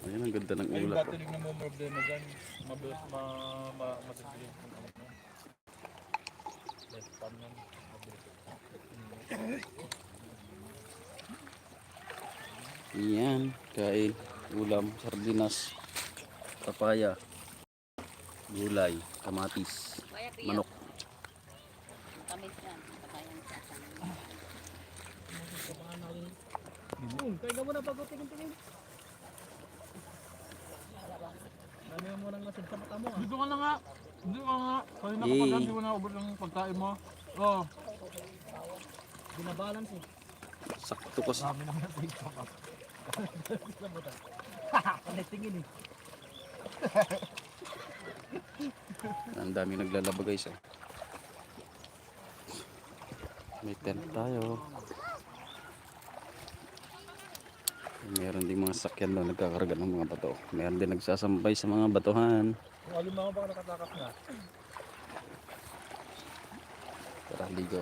Ayun, ang ganda ng Ay, ulap. battery na mo problema dyan. Mabilis masigilin kung ano. Left pan yan. Yan, kain, ulam, sardinas, papaya, gulay, kamatis, manok. Tamis yan. Patayan sa akin. Kaya mo na pag-tingin-tingin. Dami mo nang nasib sa mata mo. Dito ka na nga. Dito ka nga. Kaya na kapag hindi mo na ubod ng pagkain mo. Oo. Binabalance eh. Sakto ko sa... Dami nang nasib sa mata. Tingin eh. Ang dami naglalaba guys. Oh. May tent tayo. Meron din mga sakyan doon nagkakarga ng mga bato. Meron din nagsasampay sa mga batuhan. Kung alin mga baka nakatakas na. Tara, ligo.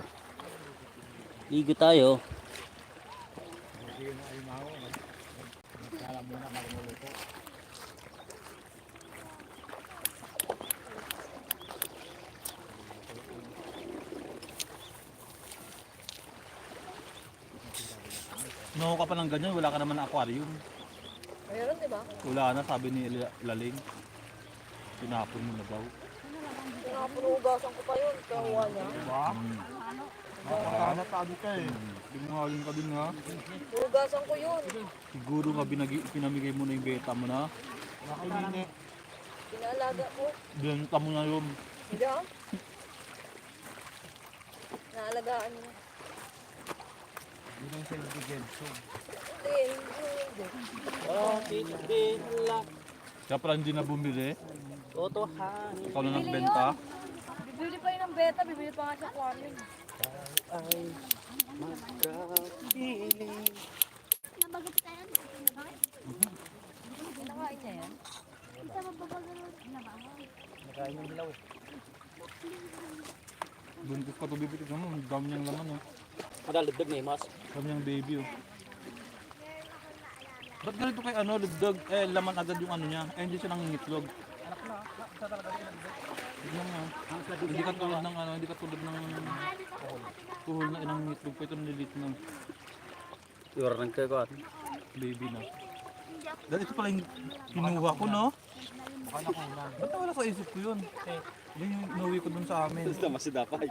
Ligo tayo. No ka pa ng ganyan, wala ka naman na aquarium. Mayroon, di ba? Wala na, sabi ni Laling. Tinapon mo na daw. Pinapunugasan ko pa yun. Kawa niya. Diba? Nakakala tabi ka eh. Binungaling ka din ha. Punugasan ko yun. Siguro nga pinamigay mo na yung beta mo na. Nakainit. Pinaalaga ko. Binanta mo na yun. Hindi ah. Naalagaan niya. Yun ang self-defense. Hindi. Kaya pala hindi na bumili. Totohan. Ikaw na nagbenta. Bibili pa yun ng beta. Bibili pa nga siya aquarium. Ay, magkapiling. Nabagot tayo. Nakain niya yan. Isa mababagalo. Nabaho. Nakain yung hilaw. Buntis pa ito bibili ka mo. Ang dami niyang laman oh. Madalagdag na yung mas. Dami niyang baby oh. Ba't ganito kay ano, lugdog? Eh, laman agad yung ano niya. Eh, hindi siya nangingitlog. Tignan mo. Hindi ka tulad ng ano, hindi ka tulad ng kuhol na inang ngitlog pa ito nililit ng Iwara ng kagawat. baby na. Dahil ito pala yung kinuha ko, no? Ba't wala sa isip ko yun? Yun yung inuwi ko dun sa amin. Basta masidapay.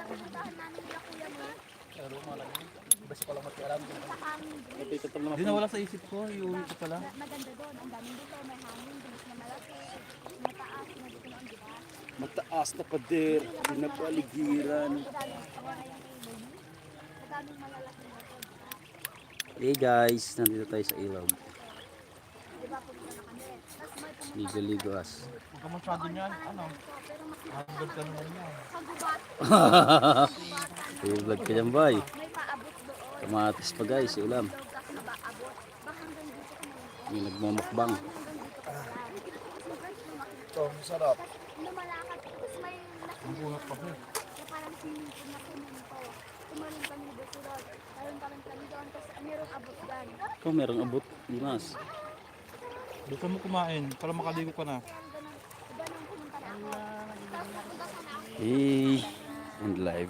Hindi na wala sa isip ko, iuwi ko pala. Maganda doon. Ang daming dito. May hangin. Bilis na malaki. Mataas na dito noon, di ba? Mataas na pader, pinapaligiran. Madaming malalaki na to. Hey guys, nandito tayo sa ilog. Di ba pumunta na kami? Tapos may pumunta Ligo-ligo as. Huwag ka masyado niyan, ano? Hanggang ka naman yan. kagubat. Vlog ka dyan boy. May paabot doon. Kamatis pa guys, ulam. Tapos nabaabot. Baka hanggang dito ka na. Yung nagmamukbang. Ito, masarap. Lumalakad. Tapos may Ang bunot pa siya. na parang swimming pool na semento. Tumalon kami dito doon. Talon kami doon. Tapos mayroong abot dyan. Ikaw merong abot, Dimas. Gusto mo kumain, para makaligo ka na. Kaya ganun. Iba nang pumunta na ako. Tapos napunta ka na. Hey, on live.